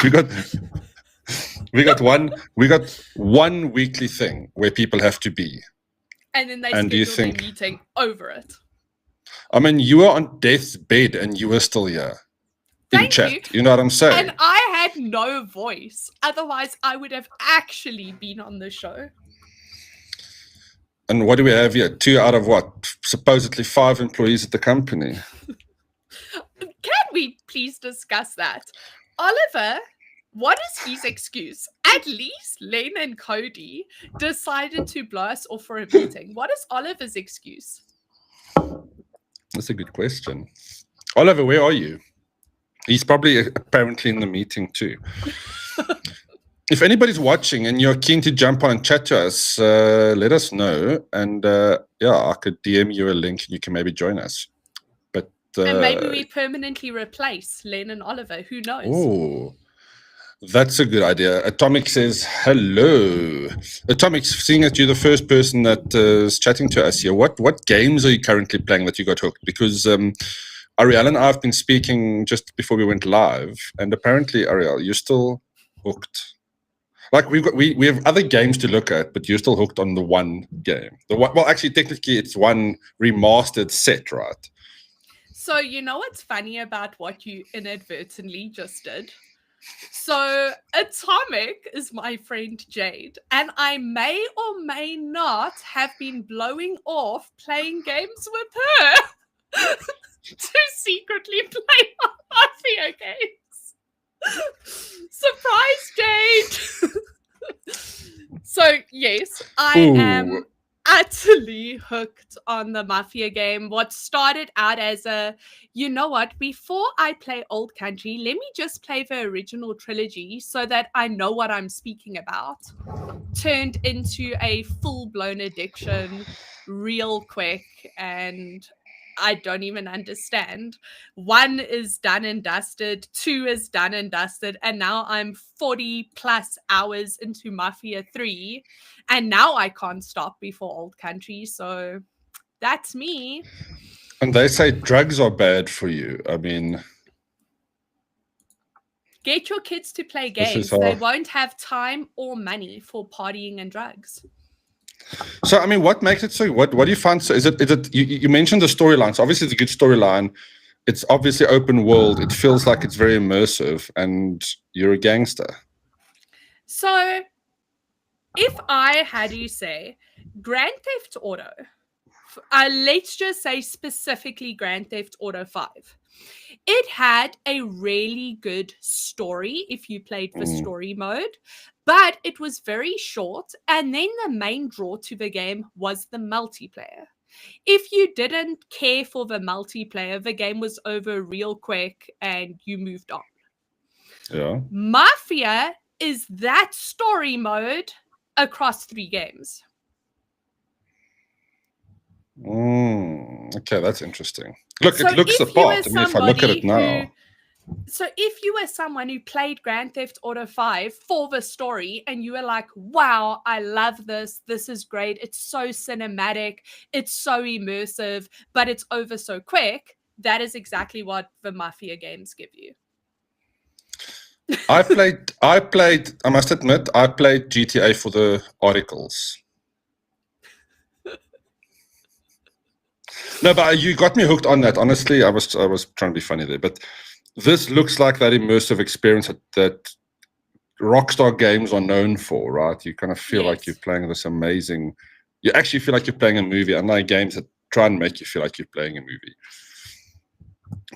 we got we got one weekly thing where people have to be. And then they And do you scheduled a think- meeting over it. I mean, you were on death's bed and you were still here in Thank chat. you. You know what I'm saying? And I had no voice. Otherwise, I would have actually been on the show. And what do we have here? 2 out of what? Supposedly 5 employees at the company. Can we please discuss that? Oliver, what is his excuse? At least Lane and Cody decided to blow us off for a meeting. What is Oliver's excuse? That's a good question. Oliver, where are you? He's probably apparently in the meeting too. If anybody's watching and you're keen to jump on and chat to us, let us know. And I could DM you a link and you can maybe join us. But And maybe we permanently replace Lane and Oliver. Who knows? Oh, that's a good idea. Atomic says, hello. Atomic, seeing that you're the first person that is chatting to us here, what games are you currently playing that you got hooked? Because Ariel and I have been speaking just before we went live, and apparently, Ariel, you're still hooked. Like we have other games to look at, but you're still hooked on the one game. Well, actually, technically, it's one remastered set, right? So you know what's funny about what you inadvertently just did? So Atomic is my friend Jade, and I may or may not have been blowing off playing games with her to secretly play Mafia games. Surprise, Jade! So yes, I am utterly hooked on the Mafia game. What started out as you know what, before I play Old Country, let me just play the original trilogy so that I know what I'm speaking about, turned into a full-blown addiction real quick, and I don't even understand. 1 is done and dusted, 2 is done and dusted, and now I'm 40 plus hours into Mafia 3, and now I can't stop before Old Country, so that's me. And they say drugs are bad for you. I mean, get your kids to play This games. is how- They won't have time or money for partying and drugs. So, I mean, what makes it so? What do you find? So, is it? You mentioned the storyline. So, obviously, it's a good storyline. It's obviously open world. It feels like it's very immersive, and you're a gangster. So, if I had to say Grand Theft Auto, let's just say specifically Grand Theft Auto 5, it had a really good story if you played the story mode, but it was very short, and then the main draw to the game was the multiplayer. If you didn't care for the multiplayer, the game was over real quick and you moved on. Yeah. Mafia is that story mode across 3 games. Okay, that's interesting. Look, So it looks if the you part. were I mean, if I look at it somebody now, So if you were someone who played Grand Theft Auto 5 for the story and you were like, wow, I love this. This is great. It's so cinematic. It's so immersive, but it's over so quick. That is exactly what the Mafia games give you. I must admit, I played GTA for the articles. No, but you got me hooked on that. Honestly, I was trying to be funny there, but this looks like that immersive experience that Rockstar games are known for, right? You kind of feel like you're playing this amazing. You actually feel like you're playing a movie, unlike games that try and make you feel like you're playing a movie.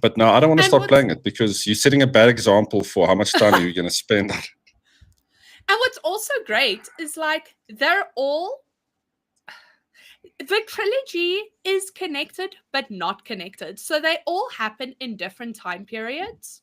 But no, I don't want to stop playing it because you're setting a bad example for how much time you're going to spend. And what's also great is like the trilogy is connected but not connected. So they all happen in different time periods.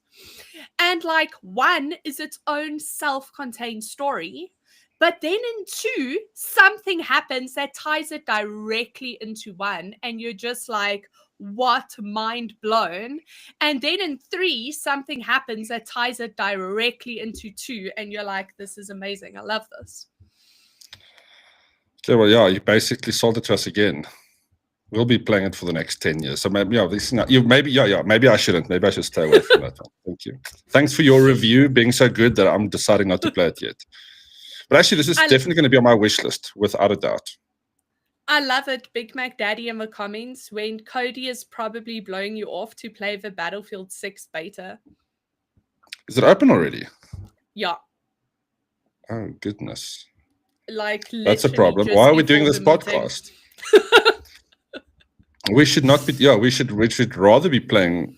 And like 1 is its own self-contained story. But then in 2, something happens that ties it directly into 1. And you're just like, what, mind blown. And then in 3, something happens that ties it directly into 2. And you're like, this is amazing. I love this. Okay, well, yeah, you basically sold it to us again. We'll be playing it for the next 10 years. So maybe, maybe I shouldn't. Maybe I should stay away from that one. Thank you. Thanks for your review being so good that I'm deciding not to play it yet. But actually, this is definitely going to be on my wish list, without a doubt. I love it, Big Mac Daddy in the comments, when Cody is probably blowing you off to play the Battlefield 6 beta. Is it open already? Yeah. Oh, goodness. Like, that's a problem. Why are we doing this podcast? We should not be. Yeah, we should rather be playing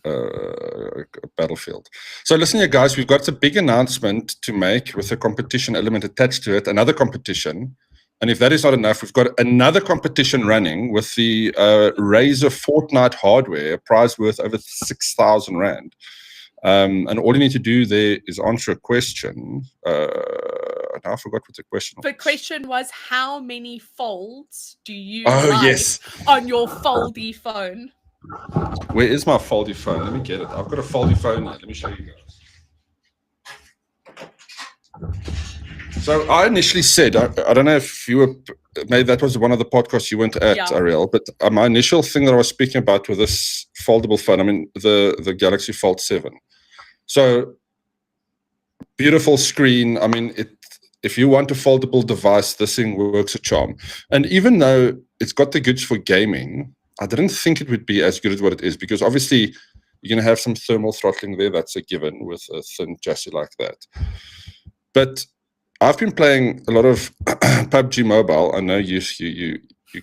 Battlefield. So listen here, guys. We've got a big announcement to make with a competition element attached to it. Another competition, and if that is not enough, we've got another competition running with the Razer Fortnite hardware, a prize worth over 6,000 rand. And all you need to do there is answer a question. Now I forgot what the question was. The question was, how many folds do you like on your foldy phone? Where is my foldy phone? Let me get it. I've got a foldy phone here. Let me show you guys. So I initially said, I don't know if you were, maybe that was one of the podcasts you weren't at, Ariel, but my initial thing that I was speaking about with this foldable phone, I mean, the Galaxy Fold 7. So beautiful screen. I mean, if you want a foldable device, this thing works a charm. And even though it's got the goods for gaming, I didn't think it would be as good as what it is, because obviously you're going to have some thermal throttling there. That's a given with a thin chassis like that. But I've been playing a lot of PUBG Mobile. I know you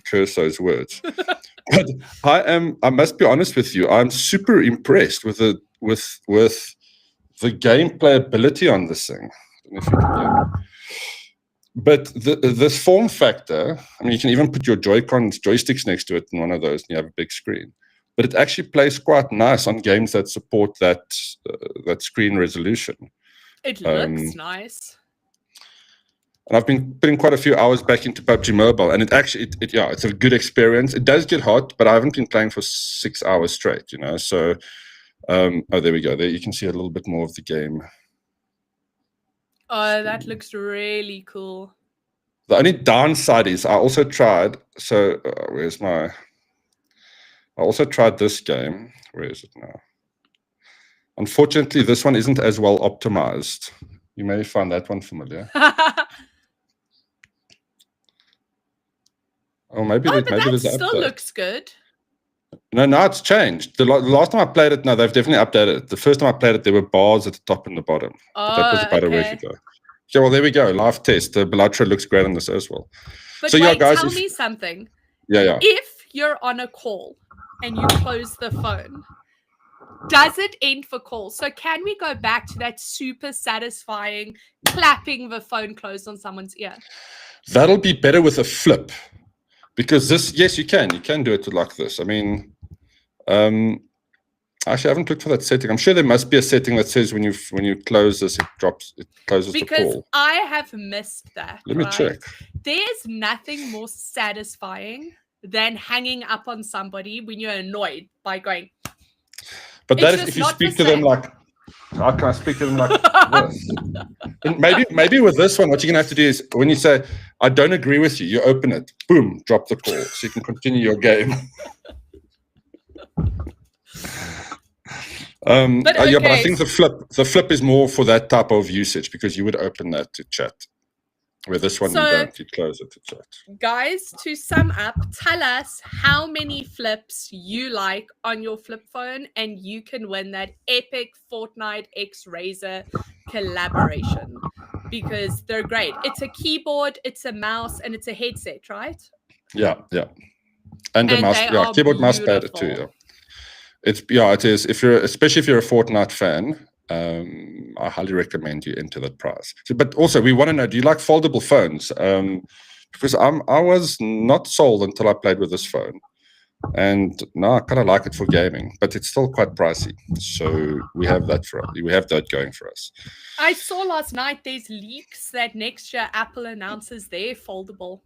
curse those words. But I must be honest with you, I'm super impressed with the gameplay ability on this thing. I don't know if you can hear me. But this form factor, I mean, you can even put your joysticks next to it in one of those, and you have a big screen. But it actually plays quite nice on games that support that screen resolution. It looks nice. And I've been putting quite a few hours back into PUBG Mobile, and it's a good experience. It does get hot, but I haven't been playing for 6 hours straight, you know. So, there we go. There you can see a little bit more of the game. Oh, that looks really cool. The only downside is I also tried. So I also tried this game. Where is it now? Unfortunately, this one isn't as well optimized. You may find that one familiar. Maybe that still looks good. No, it's changed. The last time I played it, no, they've definitely updated it. The first time I played it, there were bars at the top and the bottom. But that was about a week ago. Okay, well, there we go. Live test. The Bellatra looks great on this as well. But so, wait, guys, tell me something. Yeah. If you're on a call and you close the phone, does it end the call? So can we go back to that super satisfying clapping the phone closed on someone's ear? That'll be better with a flip. Because yes, you can do it like this. I mean, actually, I haven't looked for that setting. I'm sure there must be a setting that says when you close this, it closes the call. Because I have missed that. Let me check. There's nothing more satisfying than hanging up on somebody when you're annoyed by going. But that is if you speak to them like. How can I speak to them like this? And maybe with this one, what you're going to have to do is when you say, I don't agree with you, you open it, boom, drop the call so you can continue your game. But I think the flip is more for that type of usage because you would open that to chat. Where this one you don't, you close it to chat. Guys, to sum up, tell us how many flips you like on your flip phone, and you can win that epic Fortnite x Razer collaboration because they're great. It's a keyboard, it's a mouse, and it's a headset, right? Yeah. And a mouse, keyboard, mouse pad too. Yeah. It is. Especially if you're a Fortnite fan. I highly recommend you enter that prize. But also, we want to know: do you like foldable phones? Because I was not sold until I played with this phone, and now I kind of like it for gaming, but it's still quite pricey. So we have that going for us. I saw last night there's leaks that next year Apple announces their foldable,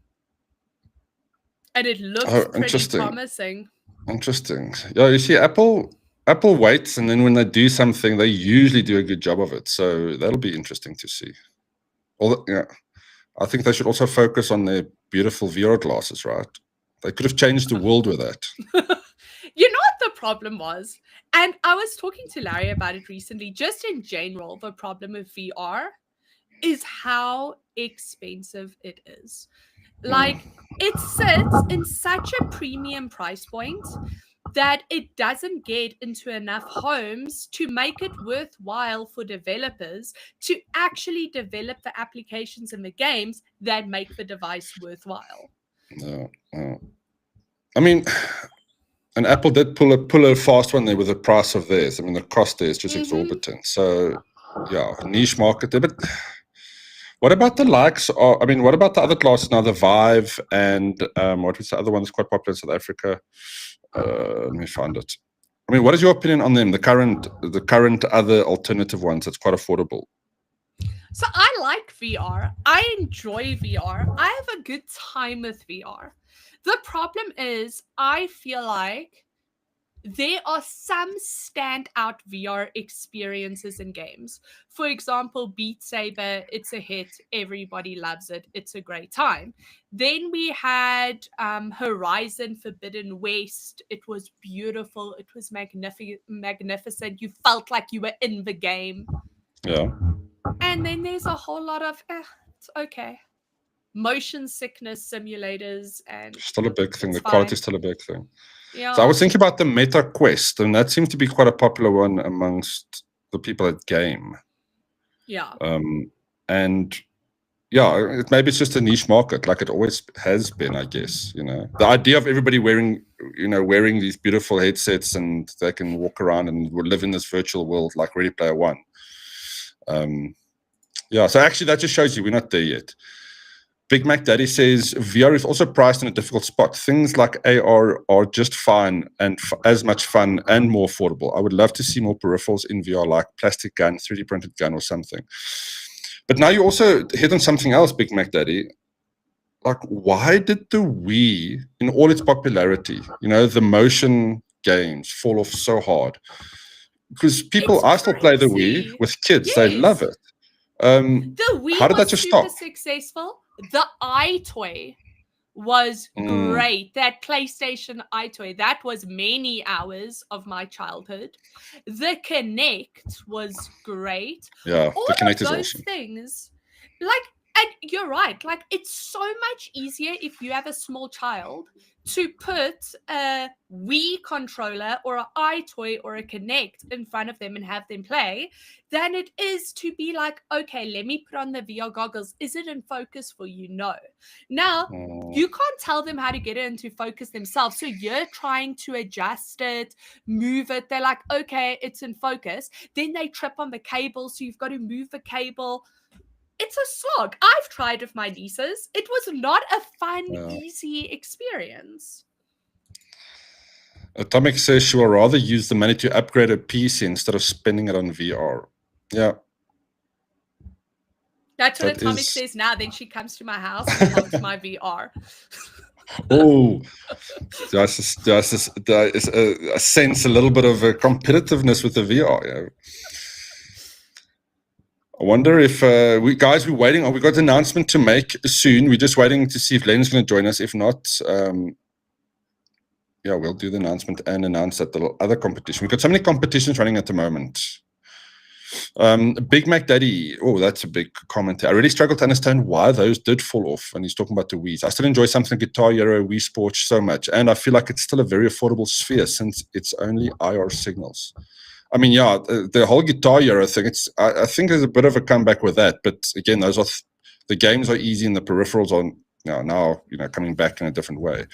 and it looks pretty promising. Interesting. Yeah, you see, Apple waits, and then when they do something, they usually do a good job of it. So that'll be interesting to see. I think they should also focus on their beautiful VR glasses, right? They could have changed the world with that. You know what the problem was? And I was talking to Larry about it recently. Just in general, the problem with VR is how expensive it is. Like, it sits in such a premium price point that it doesn't get into enough homes to make it worthwhile for developers to actually develop the applications and the games that make the device worthwhile. No. I mean, and Apple did pull a fast one there with the price of theirs. I mean, the cost there is just exorbitant. So, yeah, niche market there. But what about the likes of, I mean, what about the other classes now, the Vive and what was the other one that's quite popular in South Africa? Let me find it. I mean, what is your opinion on them, the current other alternative ones that's quite affordable? So I like VR. I enjoy VR. I have a good time with VR. The problem is, I feel like there are some standout VR experiences in games. For example, Beat Saber, it's a hit. Everybody loves it. It's a great time. Then we had Horizon Forbidden West. It was beautiful. It was magnificent. You felt like you were in the game. Yeah. And then there's a whole lot of, it's okay. Motion sickness simulators, and still a big thing. The fine. quality is still a big thing. Yeah. So I was thinking about the Meta Quest, and that seems to be quite a popular one amongst the people at Game. Yeah. And yeah, maybe it's just a niche market, like it always has been, I guess. You know, the idea of everybody wearing these beautiful headsets and they can walk around and live in this virtual world like Ready Player One. Yeah, so actually that just shows you we're not there yet. Big Mac Daddy says VR is also priced in a difficult spot. Things like AR are just fine and as much fun and more affordable. I would love to see more peripherals in VR, like plastic gun, 3D printed gun or something. But now you also hit on something else, Big Mac Daddy. Like, why did the Wii, in all its popularity, the motion games fall off so hard? Because I still play the Wii with kids. Yes. They love it. The Wii how did that just super stop? Successful. The iToy was great. That PlayStation iToy, that was many hours of my childhood. The Kinect was great. Yeah, all the Kinect of those is awesome. Things, and you're right. Like, it's so much easier if you have a small child to put a Wii controller or an iToy or a Kinect in front of them and have them play than it is to be like, okay, let me put on the VR goggles. Is it in focus for you? No. Now, you can't tell them how to get it into focus themselves. So you're trying to adjust it, move it. They're like, okay, it's in focus. Then they trip on the cable, so you've got to move the cable. It's a slog. I've tried with my nieces. It was not a fun, easy experience. Atomic says she will rather use the money to upgrade her PC instead of spending it on VR. Yeah. That's what Atomic says now. Then she comes to my house and wants my VR. Oh, there is a sense, a little bit of a competitiveness with the VR. Yeah. I wonder if we're waiting. We got an announcement to make soon. We're just waiting to see if Len's going to join us. If not, we'll do the announcement and announce that the other competition. We've got so many competitions running at the moment. Big Mac Daddy. Oh, that's a big comment. I really struggle to understand why those did fall off. And he's talking about the Wii's. I still enjoy something like Guitar Hero, Wii Sports so much. And I feel like it's still a very affordable sphere since it's only IR signals. I mean, yeah, the whole Guitar Hero thing, I think there's a bit of a comeback with that. But again, those are the games are easy and the peripherals are now coming back in a different way.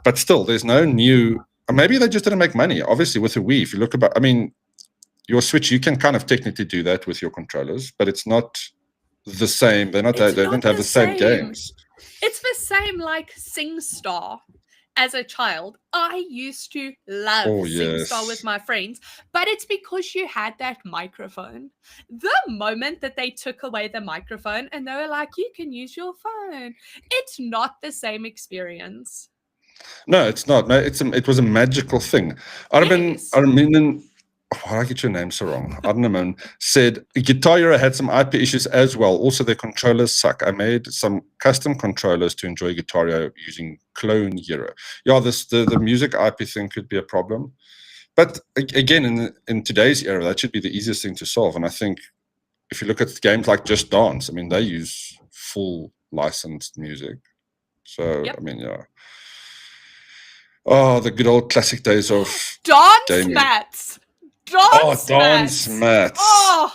But still, there's no new. Maybe they just didn't make money. Obviously, with the Wii, if you look your Switch, you can kind of technically do that with your controllers, but it's not the same. They don't have the same games. It's the same like SingStar. As a child, I used to love SingStar with my friends, but it's because you had that microphone. The moment that they took away the microphone and they were like, you can use your phone, it's not the same experience. No, it's not. No, it was a magical thing. I mean, why did I get your name so wrong? Adnaman said Guitar Hero had some IP issues as well. Also, their controllers suck. I made some custom controllers to enjoy Guitar Hero using Clone Hero. Yeah, the music IP thing could be a problem. But again, in today's era, that should be the easiest thing to solve. And I think if you look at games like Just Dance, I mean, they use full licensed music. So, Yep. I mean, yeah. Oh, the good old classic days of Dance gaming. mats. Dance mats. Oh,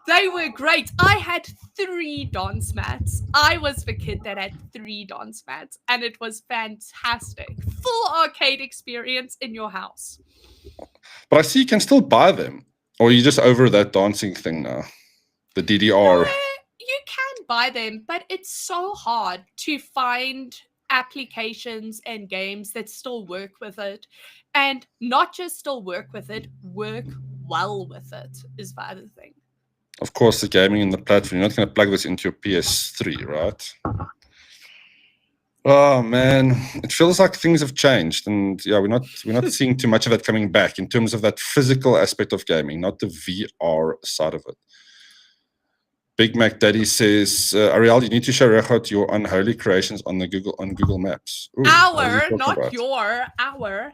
they were great. I had 3 dance mats. I was the kid that had 3 dance mats, and it was fantastic. Full arcade experience in your house. But I see you can still buy them. Or are you just over that dancing thing now? The DDR. No, you can buy them, but it's so hard to find applications and games that still work with it. And not just still work with it, work well with it is the other thing. Of course, the gaming and the platform. You're not going to plug this into your PS3, right? Oh man, it feels like things have changed, and yeah, we're not seeing too much of that coming back in terms of that physical aspect of gaming, not the VR side of it. Big Mac Daddy says, Ariel, you need to show Rechot your unholy creations on Google Maps. Ooh, Our, not about? Your, our.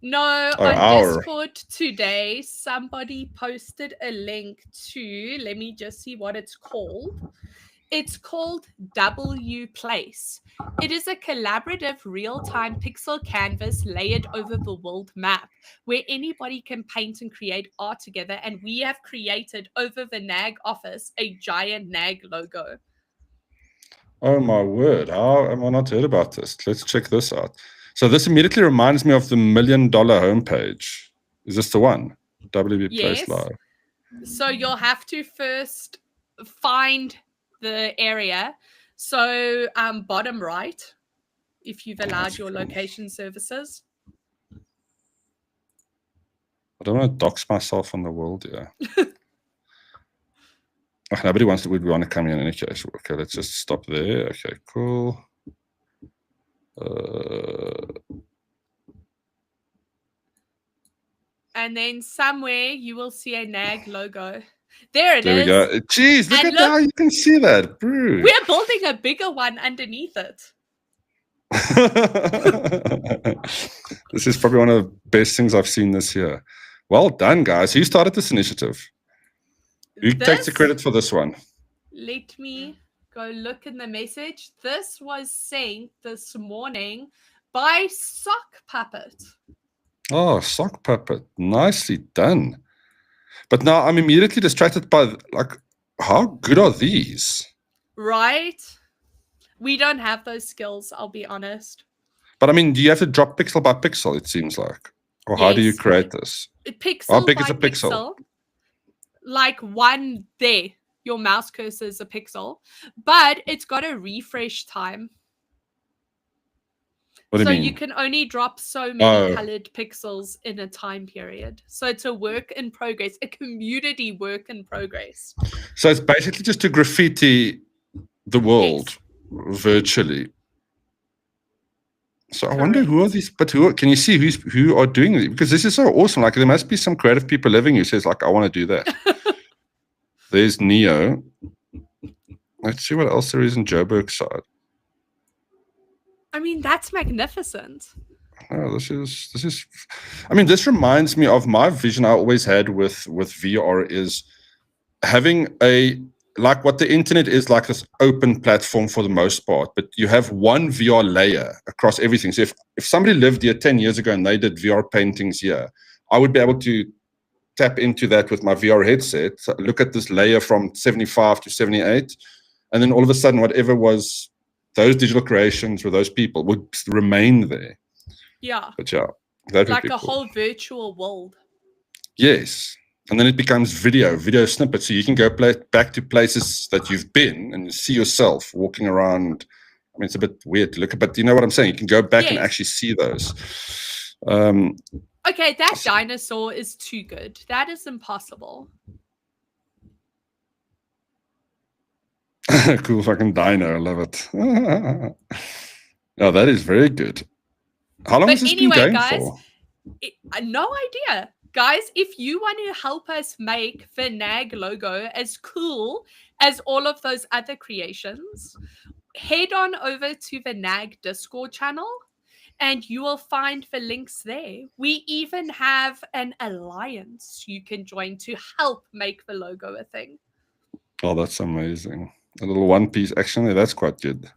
No, on Discord today, somebody posted a link to, let me just see what it's called. It's called W Place. It is a collaborative real-time pixel canvas layered over the world map where anybody can paint and create art together. And we have created over the NAG office a giant NAG logo. Oh my word. How have I not heard about this? Let's check this out. So this immediately reminds me of the $1 million homepage. Is this the one? WB Place Live. So you'll have to first find the area. So bottom right, if you've allowed your location services. I don't want to dox myself on the world, yeah. Nobody would want to come in any case. Okay, let's just stop there. Okay, cool. And then somewhere you will see a NAG logo. There it is. There we go. Jeez, look at how you can see that, bro. We're building a bigger one underneath it. This is probably one of the best things I've seen this year. Well done, guys. Who started this initiative? Who takes the credit for this one? Let me go look in the message. This was sent this morning by Sock Puppet. Oh, Sock Puppet. Nicely done. But now I'm immediately distracted by, like, how good are these? Right? We don't have those skills, I'll be honest. But I mean, do you have to drop pixel by pixel, it seems like? Or how do you create this? Pixel how big by is a pixel? Like one there. Your mouse cursor is a pixel. But it's got a refresh time. What do you mean? So you can only drop so many colored pixels in a time period. So it's a work in progress, a community work in progress. So it's basically just to graffiti the world virtually. So I wonder who are these, but can you see who are doing it? Because this is so awesome. Like there must be some creative people living who says like, I want to do that. There's Neo. Let's see what else there is in Joburg's side. I mean, that's magnificent. Oh, this is. I mean, this reminds me of my vision I always had with VR is having like what the internet is, like this open platform for the most part, but you have one VR layer across everything. So if somebody lived here 10 years ago and they did VR paintings here, I would be able to tap into that with my VR headset, look at this layer from 75 to 78, and then all of a sudden, whatever was those digital creations or those people would remain there. Yeah. But yeah, that would like be a cool. whole virtual world. Yes. And then it becomes video snippets. So you can go back to places that you've been and see yourself walking around. I mean, it's a bit weird to look at, but you know what I'm saying? You can go back and actually see those. Okay, that dinosaur is too good. That is impossible. Cool fucking dino. I love it. Oh, that is very good. How long has this been going for? No idea. Guys, if you want to help us make the NAG logo as cool as all of those other creations, head on over to the NAG Discord channel and you will find the links there. We even have an alliance you can join to help make the logo a thing. Oh, that's amazing. A little one piece. Actually, that's quite good.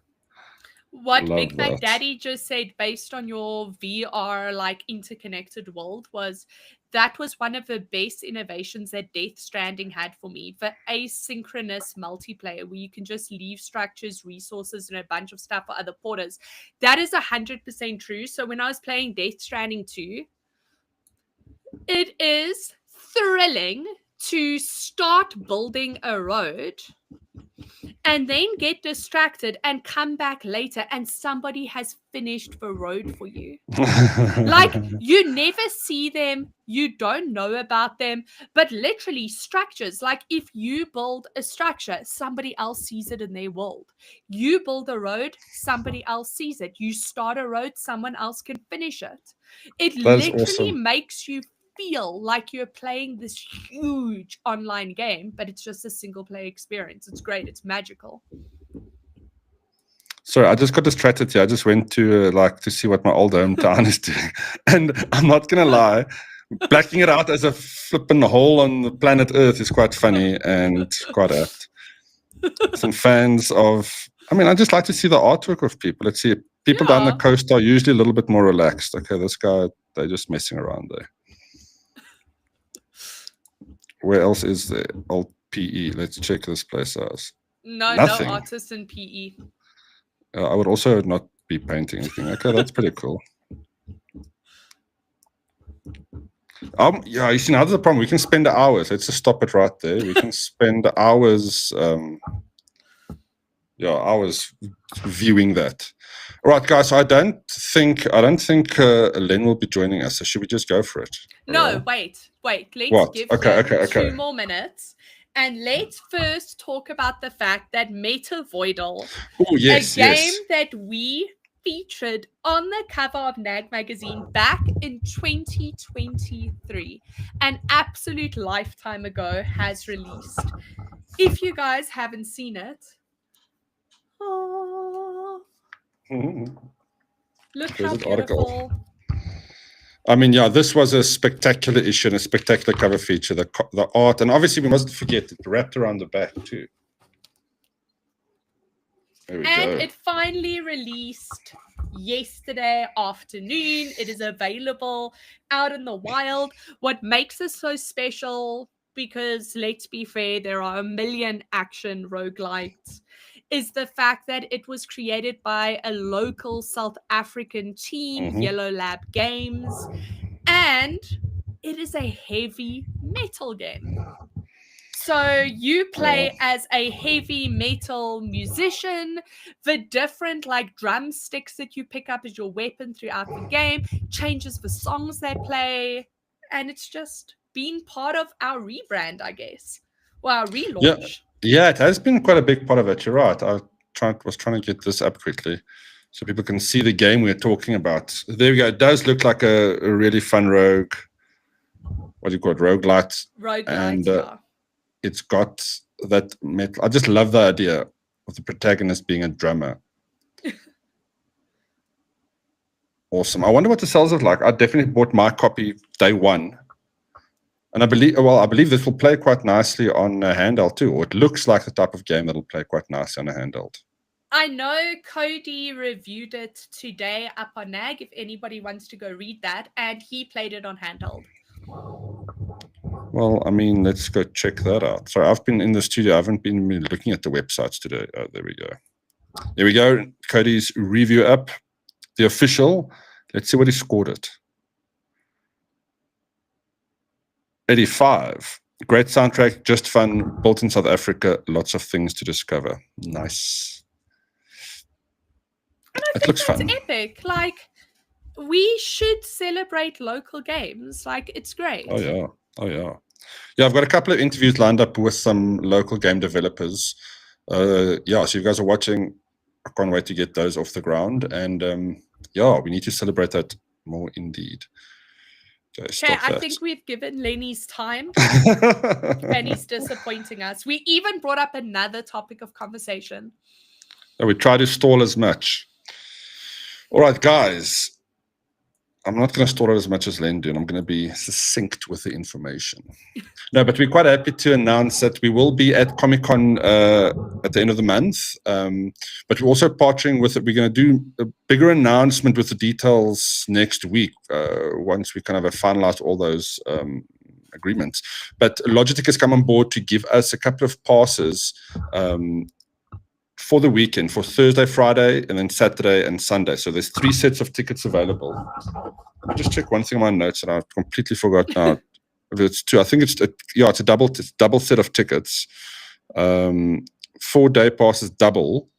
What Love Big Mac that. Daddy just said based on your VR like interconnected world was that was one of the best innovations that Death Stranding had for me. The asynchronous multiplayer where you can just leave structures, resources, and a bunch of stuff for other porters. That is 100% true. So when I was playing Death Stranding 2, it is thrilling to start building a road and then get distracted and come back later and somebody has finished the road for you. Like, you never see them, you don't know about them, but literally structures, like if you build a structure, somebody else sees it in their world. You build a road, somebody else sees it. You start a road, someone else can finish it. It That's literally awesome. makes you feel like you're playing this huge online game, but it's just a single player experience. It's great. It's magical. Sorry, I just got distracted here. I just went to to see what my old hometown is doing, and I'm not gonna lie, blacking it out as a flippin' hole on the planet Earth is quite funny and quite apt. Some fans of, I just like to see the artwork of people. Let's see, people down the Yeah. coast are usually a little bit more relaxed. Okay, this guy, they're just messing around there. Where else is there? Old PE. Let's check this place out. Nothing. No artists in PE. I would also not be painting anything. Okay, that's pretty cool. Yeah, you see, now there's a problem. We can spend hours. Let's just stop it right there. We can spend hours, hours viewing that. All right, guys. So I don't think Len will be joining us. So should we just go for it? No, wait. Let's What? give Okay, him okay. 2 more minutes. And let's first talk about the fact that Metavoidal, Oh, yes, a game that we featured on the cover of NAG magazine back in 2023, an absolute lifetime ago, has released. If you guys haven't seen it, look how beautiful. This was a spectacular issue and a spectacular cover feature. The art, and obviously we mustn't forget it wrapped around the back too. There we go. It finally released yesterday afternoon. It is available out in the wild. What makes this so special, because let's be fair, there are a million action roguelites, is the fact that it was created by a local South African team, Yellow Lab Games, and it is a heavy metal game. So you play as a heavy metal musician. The different drumsticks that you pick up as your weapon throughout the game changes the songs they play, and it's just been part of our rebrand, I guess. Well, our relaunch. Yeah, it has been quite a big part of it. You're right. I was trying to get this up quickly so people can see the game we're talking about. There we go. It does look like a really fun rogue. What do you call it? Roguelite. And it's got that metal. I just love the idea of the protagonist being a drummer. Awesome. I wonder what the sales are like. I definitely bought my copy day one. And I believe this will play quite nicely on a handheld too, or it looks like the type of game that'll play quite nicely on a handheld. I know Cody reviewed it today up on NAG, if anybody wants to go read that, and he played it on handheld. Well, let's go check that out. Sorry, I've been in the studio. I haven't been looking at the websites today. Oh, there we go. There we go. Cody's review up, the official. Let's see what he scored it. 85. Great soundtrack, just fun, built in South Africa, lots of things to discover. Nice. And I think that's epic. We should celebrate local games. It's great. Oh, yeah. Yeah, I've got a couple of interviews lined up with some local game developers. So you guys are watching. I can't wait to get those off the ground. And we need to celebrate that more indeed. Okay, Okay, stop I that. think we've given Lenny's time and he's disappointing us. We even brought up another topic of conversation. We try to stall as much. All right, guys. I'm not going to stall it as much as Len do, and I'm going to be succinct with the information. No, but we're quite happy to announce that we will be at Comic-Con at the end of the month. But we're also partnering with it. We're going to do a bigger announcement with the details next week once we kind of have finalized all those agreements. But Logitech has come on board to give us a couple of passes for the weekend, for Thursday, Friday, and then Saturday and Sunday. So there's 3 sets of tickets available. Let me just check one thing on my notes that I completely forgot now. If it's 2, I think it's a double set of tickets. 4 day passes double,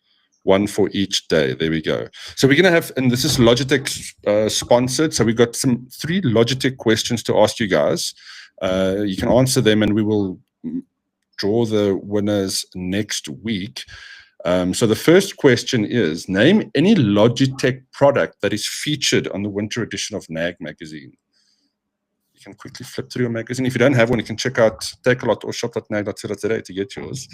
1 for each day. There we go. So we're going to have, and this is Logitech sponsored. So we've got 3 Logitech questions to ask you guys. You can answer them, and we will draw the winners next week. So the first question is, name any Logitech product that is featured on the winter edition of NAG magazine. You can quickly flip through your magazine. If you don't have one, you can check out Takealot or shop.nag.co.za to get yours.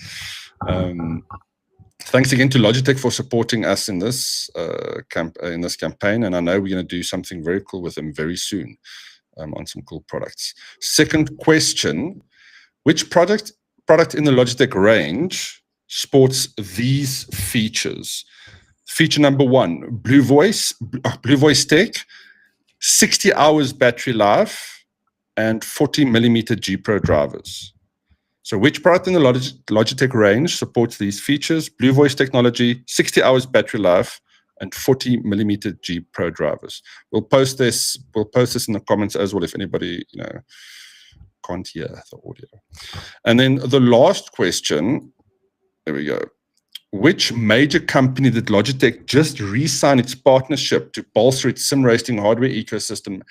Thanks again to Logitech for supporting us in this campaign, and I know we're going to do something very cool with them very soon on some cool products. Second question, which product in the Logitech range sports these features? Feature number 1, Blue Voice Tech, 60 hours battery life, and 40mm G Pro drivers. So which product in the Logitech range supports these features? Blue Voice technology, 60 hours battery life, and 40mm G Pro drivers. We'll post this in the comments as well if anybody can't hear the audio. And then the last question, there we go. Which major company did Logitech just re-sign its partnership to bolster its sim racing hardware ecosystem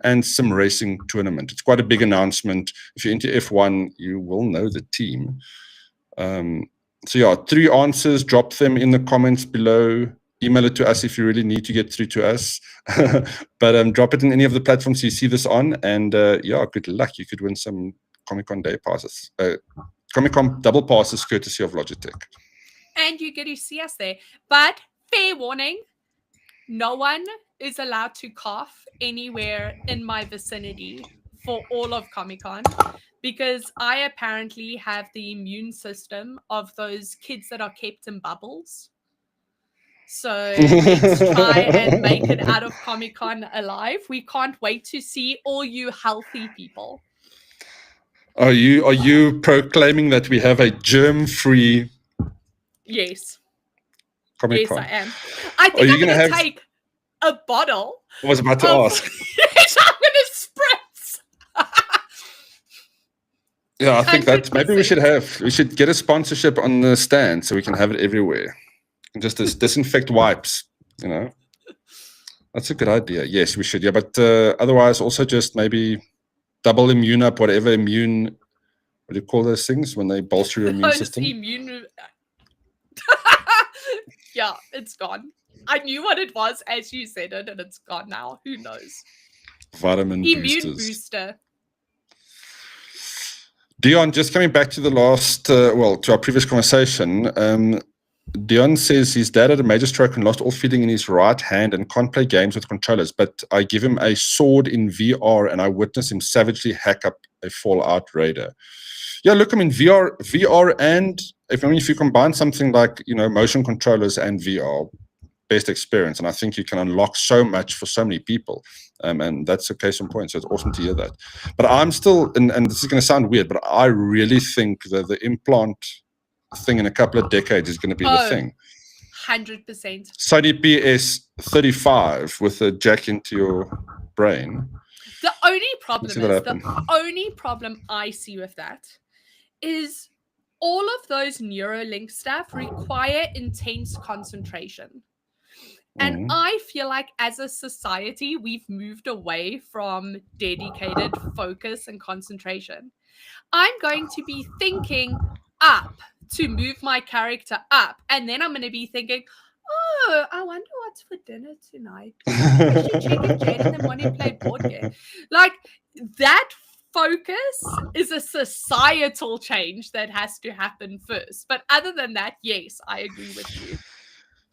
and sim racing tournament? It's quite a big announcement. If you're into F1, you will know the team. So yeah, 3 answers. Drop them in the comments below. Email it to us if you really need to get through to us. But drop it in any of the platforms you see this on. And yeah, good luck. You could win some Comic-Con day passes. Comic-Con double passes courtesy of Logitech. And you get to see us there. But fair warning, no one is allowed to cough anywhere in my vicinity for all of Comic-Con, because I apparently have the immune system of those kids that are kept in bubbles. So let's try and make it out of Comic-Con alive. We can't wait to see all you healthy people. Are you proclaiming that we have a germ-free Yes. Comic-Con? Yes, I am. I think I'm going to take a bottle. I was about to ask. Yes, I'm going to spritz. Yeah, I think that maybe we should get a sponsorship on the stand so we can have it everywhere. And just disinfect wipes, That's a good idea. Yes, we should. Yeah, but otherwise also just maybe double immune up, whatever immune, what do you call those things when they bolster your immune system? Yeah, it's gone. I knew what it was as you said it, and it's gone now. Who knows? Immune booster. Dion, just coming back to the last, to our previous conversation, Dion says his dad had a major stroke and lost all feeling in his right hand and can't play games with controllers, but I give him a sword in VR and I witness him savagely hack up a Fallout Raider. Yeah, look, I mean, VR and if you combine something like, motion controllers and VR, best experience. And I think you can unlock so much for so many people. And that's a case in point. So it's awesome to hear that. But I'm still, and this is going to sound weird, but I really think that the implant thing in a couple of decades is going to be the thing. 100%. Sony PS35 with a jack into your brain. The only problem I see with that is all of those Neuralink stuff require intense concentration. And I feel like as a society, we've moved away from dedicated focus and concentration. I'm going to be thinking up to move my character up. And then I'm going to be thinking, Oh, I wonder what's for dinner tonight. Maybe I should check if Jade in the morning play board game. Like, that focus is a societal change that has to happen first. But other than that, yes, I agree with you.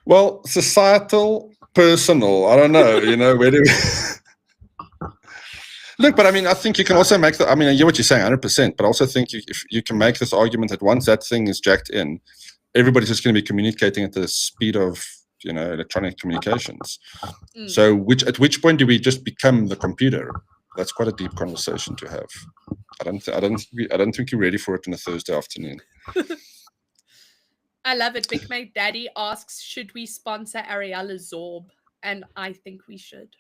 Well, societal, personal, I don't know, where do we... Look, but I mean, I think you can also make I hear what you're saying 100%, but I also think if you can make this argument that once that thing is jacked in, everybody's just going to be communicating at the speed of, electronic communications. So at which point do we just become the computer? That's quite a deep conversation to have. I don't think you're ready for it on a Thursday afternoon. I love it. Big Mate Daddy asks, should we sponsor Ariella Zorb? And I think we should.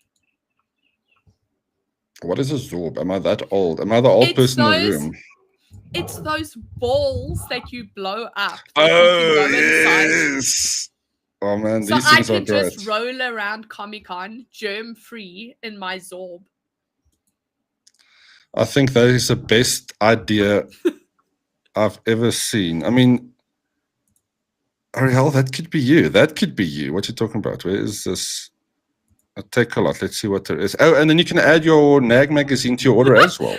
What is a Zorb? Am I that old? Am I the old person in the room? It's those balls that you blow up. Oh, yes. Oh, man, so these I things are can great. just roll around Comic-Con germ-free in my Zorb. I think that is the best idea I've ever seen. I mean, Ariel, that could be you. That could be you. What are you talking about? Where is this? I'll take a lot. Let's see what there is. Oh, and then you can add your NAG magazine to your order as well.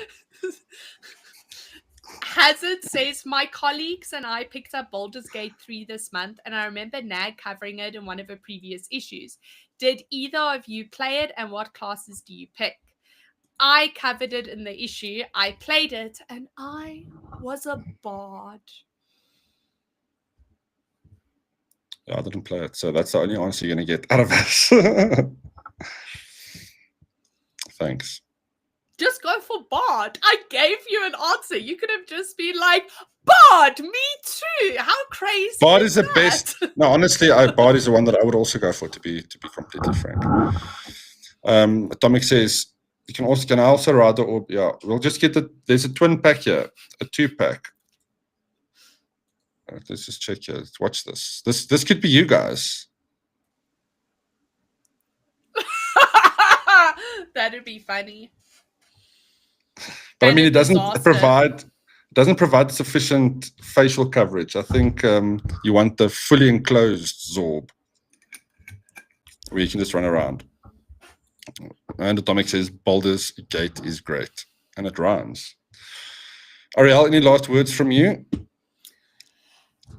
Hazard says, my colleagues and I picked up Baldur's Gate 3 this month, and I remember NAG covering it in one of the previous issues. Did either of you play it, and what classes do you pick? I covered it in the issue. I played it, and I was a bard. Yeah, I didn't play it, so that's the only answer you're going to get out of us. Thanks. Just go for bard. I gave you an answer. You could have just been like, bard, me too. How crazy Bard is the that? best. No, honestly, bard is the one that I would also go for, to be completely frank. Atomic says, can I also ride the orb? Yeah, we'll just get there's a twin pack here, a 2-pack. Let's just check here. Watch this. This could be you guys. That'd be funny. But I mean, it doesn't provide sufficient facial coverage. I think you want the fully enclosed Zorb, where you can just run around. And Atomic says Baldur's Gate is great, and it rhymes. Ariel, any last words from you?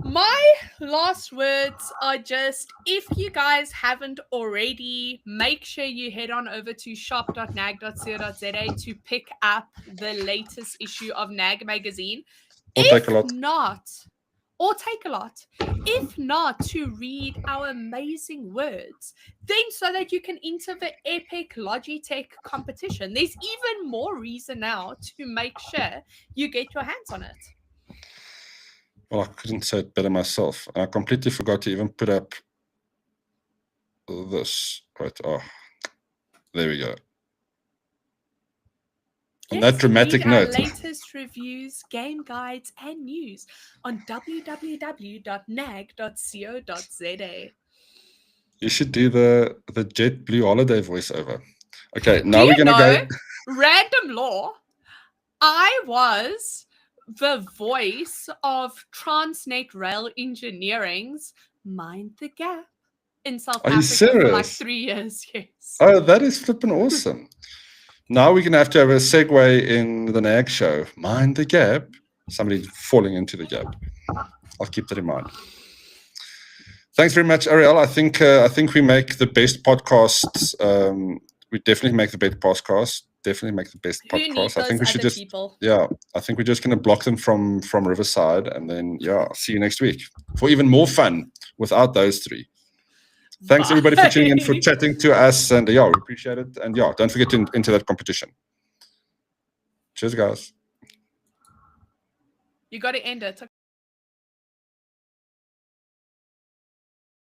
My last words are just, if you guys haven't already, make sure you head on over to shop.nag.co.za to pick up the latest issue of NAG magazine. Or take a lot. If not, to read our amazing words. Then so that you can enter the epic Logitech competition. There's even more reason now to make sure you get your hands on it. Well, I couldn't say it better myself. I completely forgot to even put up this. Right. Oh, there we go. On that dramatic note. Our latest reviews, game guides, and news on www.nag.co.za. You should do the JetBlue holiday voiceover. Okay, now we're gonna go. Random law. I was the voice of Transnet Rail Engineering's Mind the Gap in South Africa for like 3 years. Yes. Oh, that is flipping awesome. Now we're going to have a segue in the NAG show. Mind the gap. Somebody falling into the gap. I'll keep that in mind. Thanks very much, Ariel. I think we make the best podcasts. We definitely make the best podcast. Definitely make the best podcast. I think we should people? I think we're just going to block them from Riverside, and then see you next week for even more fun without those three. Thanks everybody for tuning in, for chatting to us, and we appreciate it. And don't forget to enter that competition. Cheers, guys. You got to end it.